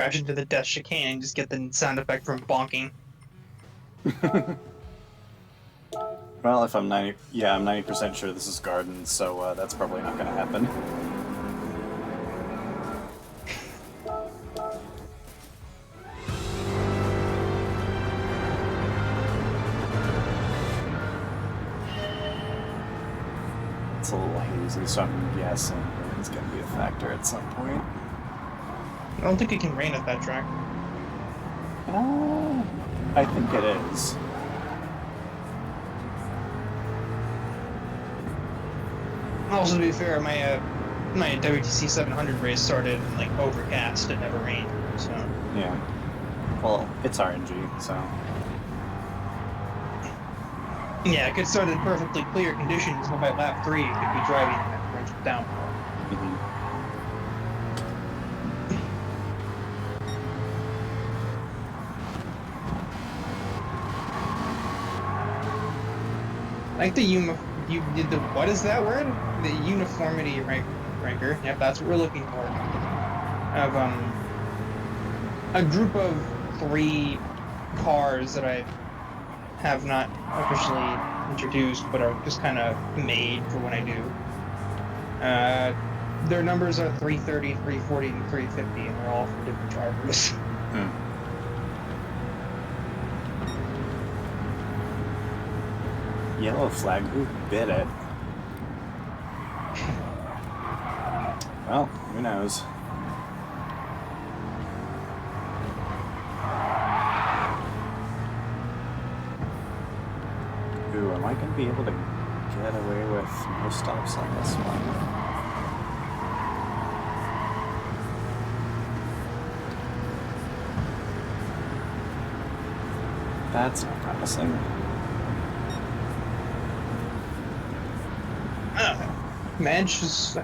crash into the death chicane and just get the sound effect from bonking. Well, if I'm 90% sure this is garden, so that's probably not gonna happen. It's a little hazy, so I'm guessing rain's gonna be a factor at some point. I don't think it can rain at that track. I think it is. Also, to be fair, my WTC 700 race started like overcast and never rained, so Yeah. Well, it's RNG, so yeah, it could start in perfectly clear conditions, but by lap 3 it could be driving in that torrential downpour. Like you did the, what is that word? The uniformity ranker. Yep, that's what we're looking for. Of a group of 3 cars that I have not officially introduced, but are just kind of made for when I do. Their numbers are 330, 340, and 350, and they're all for different drivers. Yellow flag, who bit it? Well, who knows? Ooh, am I going to be able to get away with no stops on this one? That's not promising. It's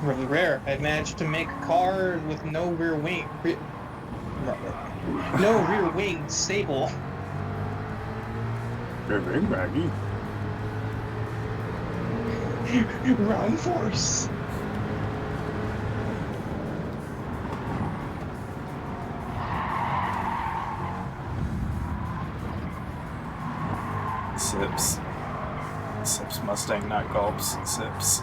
really rare. I've managed to make a car with no rear wing, no rear wing stable. Rear wing baggy. Round force. Sips. Sips Mustang, not gulps. Sips.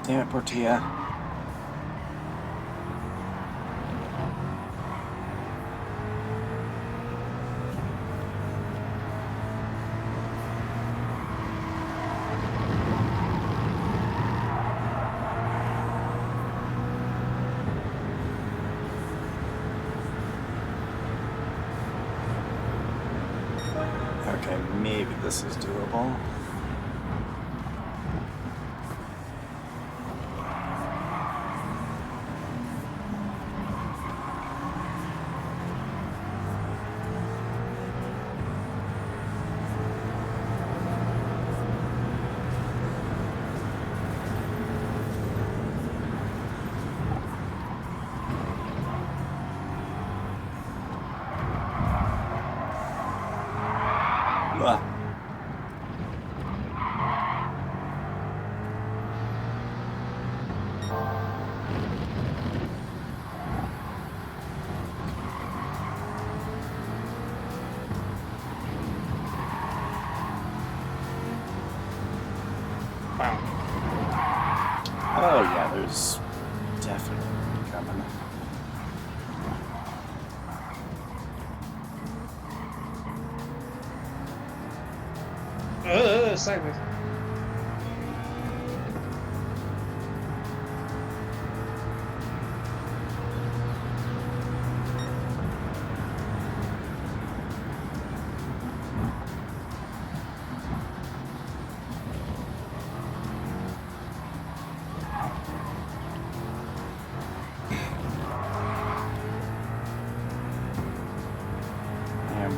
Damn it, Portilla. Okay, maybe this is doable. Wow. Oh yeah, there's definitely rain coming. Sideways.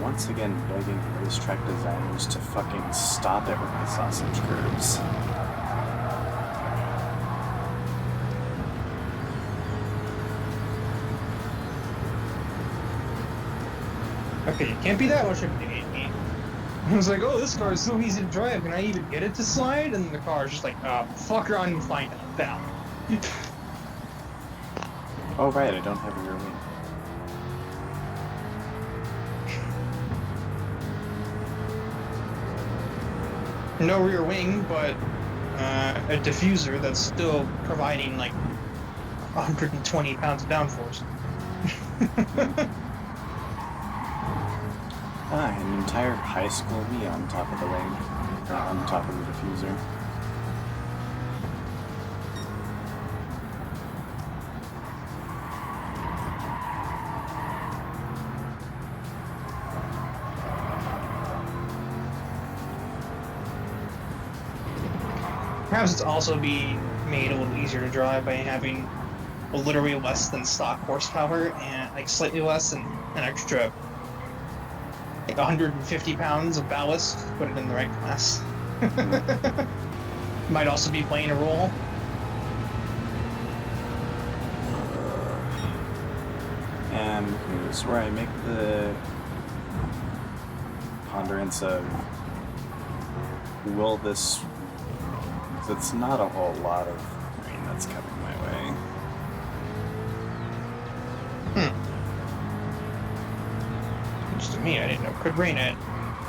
once again begging racetrack designers to fucking stop it with the sausage curves. Okay, you can't be that much of an idiot. I was like, oh, this car is so easy to drive. Can I even get it to slide? And the car is just like, fuck around and find out. Down. Oh, right, I don't have a rear wing. No rear wing, but a diffuser that's still providing like 120 pounds of downforce. An entire high school me on top of the wing, or on top of the diffuser. Perhaps it's also being made a little easier to drive by having literally less than stock horsepower and like slightly less and an extra like 150 pounds of ballast to put it in the right class. Might also be playing a role. And here's where I make the ponderance of will this. It's not a whole lot of rain that's coming my way. Which to me, I didn't know could rain at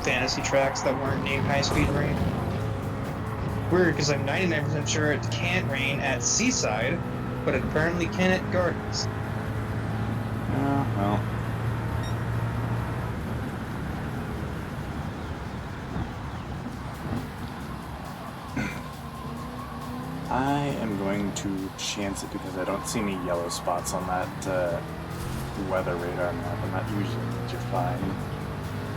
fantasy tracks that weren't named high speed rain. Weird, because I'm 99% sure it can't rain at Seaside, but it apparently can at Gardens. Well. I am going to chance it because I don't see any yellow spots on that weather radar map, and that usually means you're fine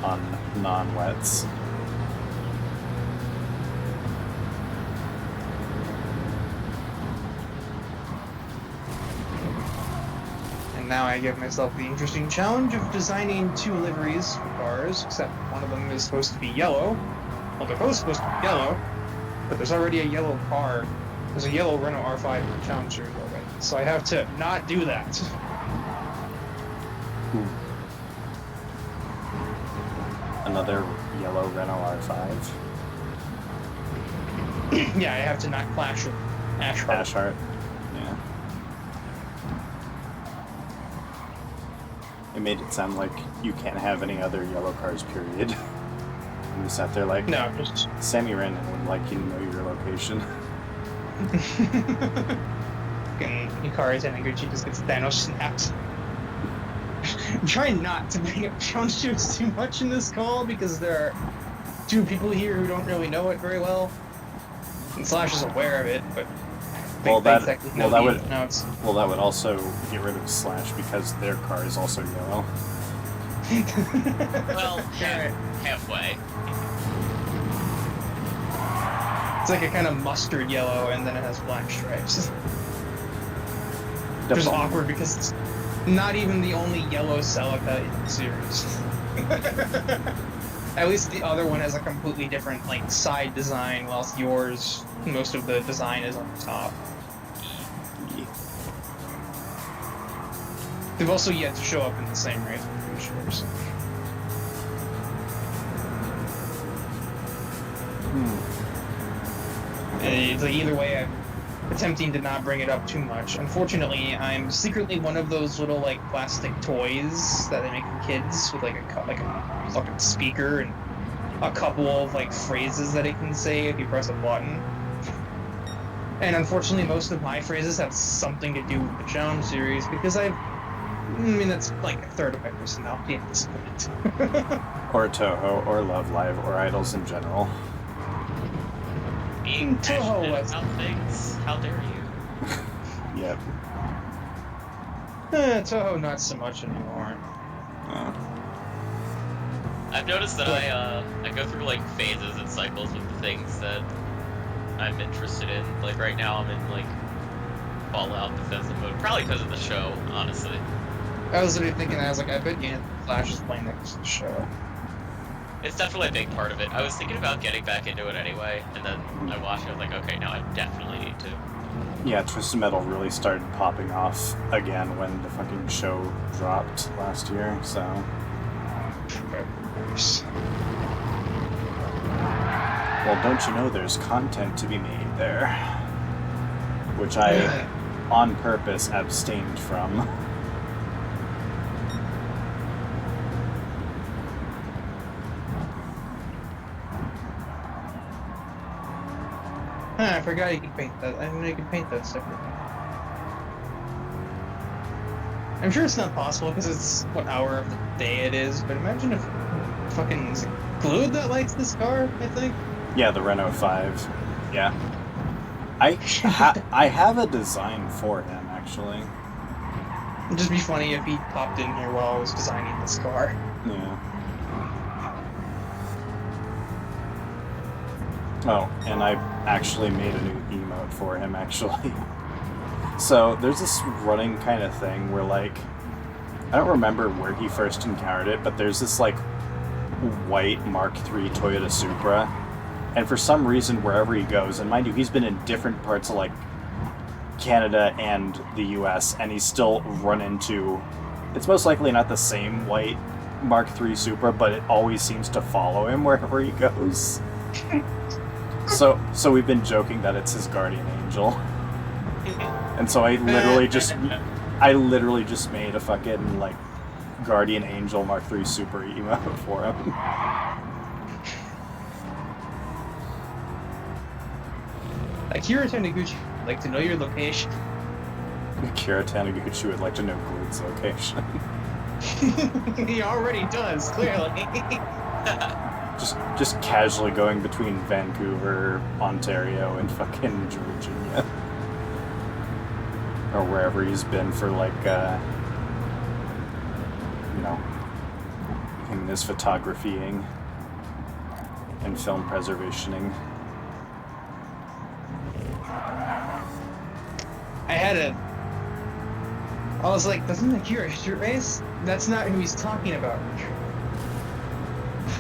on non-wets. And now I give myself the interesting challenge of designing two liveries for cars, except one of them is supposed to be yellow. Well, they're both supposed to be yellow, but there's already a yellow car. There's a yellow Renault R5 in the challenge series already, so I have to not do that. Another yellow Renault R5? Yeah, I have to not clash with Ashhart. Yeah. It made it sound like you can't have any other yellow cars, period. And you sat there like, no, just Sammy ran and would like you to know your location. Yukari's energy just gets Thanos snapped. I'm trying not to bring up challenge ships too much in this call because there are two people here who don't really know it very well. And Slash is aware of it, but that would also get rid of Slash because their car is also yellow. Well, halfway. It's like a kind of mustard yellow, and then it has black stripes. Which is awkward because it's not even the only yellow Celica in the series. At least the other one has a completely different like side design, whilst yours, most of the design is on the top. Yeah. They've also yet to show up in the same race, I'm pretty sure. So. It's like either way, I'm attempting to not bring it up too much. Unfortunately, I'm secretly one of those little like plastic toys that they make for kids with like a fucking speaker and a couple of like phrases that it can say if you press a button. And unfortunately, most of my phrases have something to do with the challenge series because that's like a third of my personality at this point. Or Toho, or Love Live, or Idols in general. Being Toho passionate about things. How dare you? Yep. Toho, not so much anymore. I've noticed that I go through like phases and cycles with the things that I'm interested in. Like right now I'm in like Fallout defensive mode, probably because of the show, honestly. I was literally thinking, I was like, I bet Flash is playing next to the show. It's definitely a big part of it. I was thinking about getting back into it anyway, and then I watched it, I was like, okay, now I definitely need to. Yeah, Twisted Metal really started popping off again when the fucking show dropped last year, so... Well, don't you know there's content to be made there? Which I, on purpose, abstained from. I forgot you could paint that. I didn't know you could paint that separately. I'm sure it's not possible because it's what hour of the day it is, but imagine if fucking is it Glued that likes this car, I think. Yeah, the Renault 5. Yeah. I have a design for him, actually. It'd just be funny if he popped in here while I was designing this car. Yeah. Oh, and I actually made a new emote for him, actually. So, there's this running kind of thing where, like, I don't remember where he first encountered it, but there's this, like, white Mark III Toyota Supra, and for some reason, wherever he goes, and mind you, he's been in different parts of, like, Canada and the US, and he's still run into... It's most likely not the same white Mark III Supra, but it always seems to follow him wherever he goes. So we've been joking that it's his guardian angel. And so I literally just made a fucking, like, guardian angel Mark III Super emote for him. Akira Taniguchi would like to know your location. Akira Taniguchi would like to know Glued's location. He already does, clearly. Just casually going between Vancouver, Ontario, and fucking Virginia. Or wherever he's been for, like, you know, him and his photographying and film preservationing. I was like, doesn't Akira shoot race? That's not who he's talking about.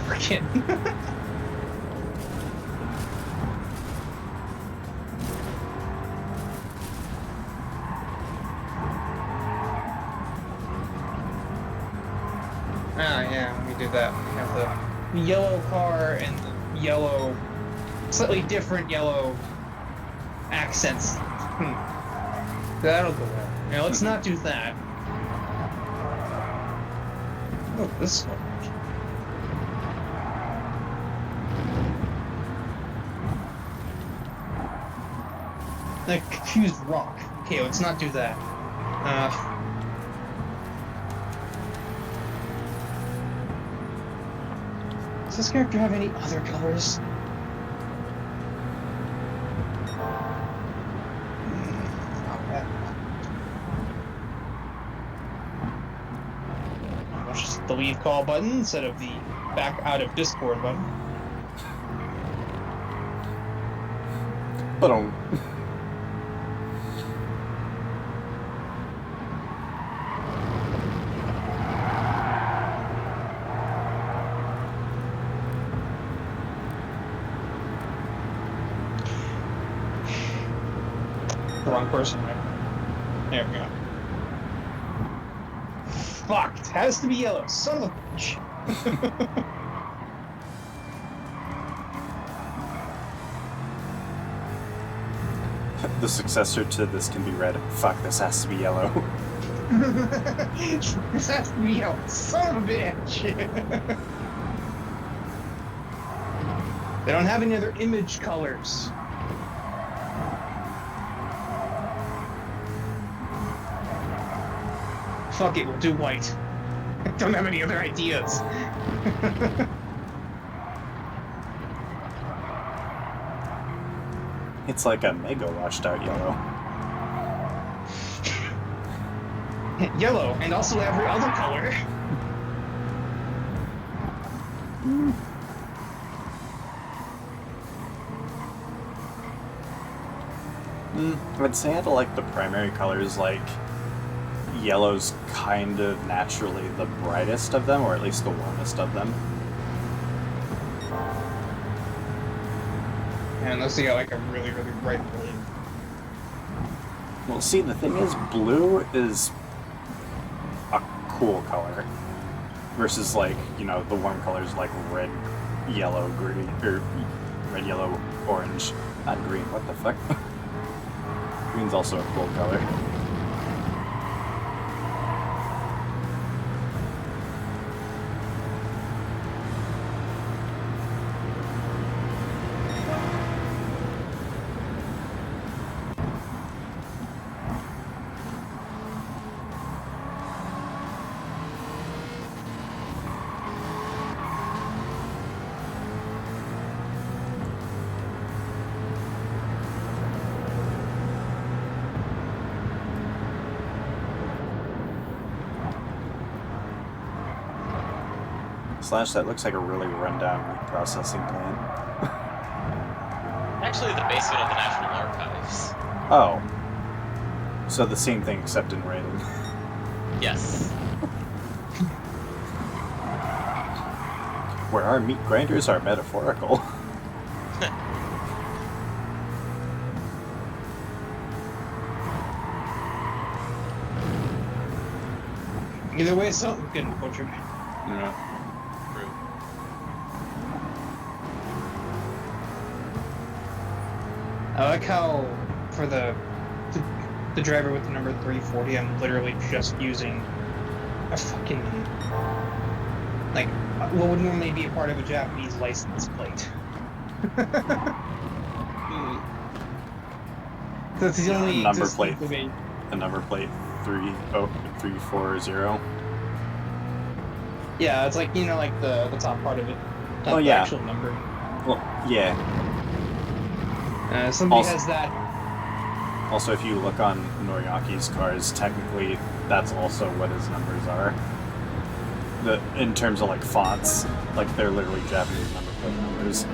Freaking. Yeah, let me do that. We have the yellow car and the yellow, slightly different yellow accents. That'll go well. Now let's not do that. Oh, this one. Like confused rock. Okay, let's not do that. Does this character have any other colors? Let's just the leave call button instead of the back out of Discord button. But The wrong person, right? There we go. Fuck! It has to be yellow. Son of a bitch. the successor to this can be read, fuck, this has to be yellow. This has to be yellow. Son of a bitch. They don't have any other image colors. Fuck it, we'll do white. I don't have any other ideas. It's like a mega washed out yellow. Yellow, and also every other color. I'd say out of, like, the primary colors, like, yellow's kind of naturally the brightest of them, or at least the warmest of them. And unless you got like a really, really bright blue. Well, see, the thing is, blue is a cool color versus, like, you know, the warm colors like red, yellow, green, or red, yellow, orange. Not green, what the fuck? Green's also a cool color. Slash, that looks like a really rundown meat processing plant. Actually, the basement of the National Archives. Oh. So the same thing except in writing. Yes. Where our meat grinders are metaphorical. Either way, something's getting butchered. Yeah. True. I like how for the driver with the number 340, I'm literally just using a fucking like what would normally be a part of a Japanese license plate. That's the only Number plate. distinct The number plate 340. Yeah, it's like, you know, like the top part of it. Not Oh, the yeah. actual number. Well, yeah. Somebody Also- has that. Also, if you look on Noriyaki's cars, technically that's also what his numbers are. In terms of like fonts, like they're literally Japanese number plate numbers.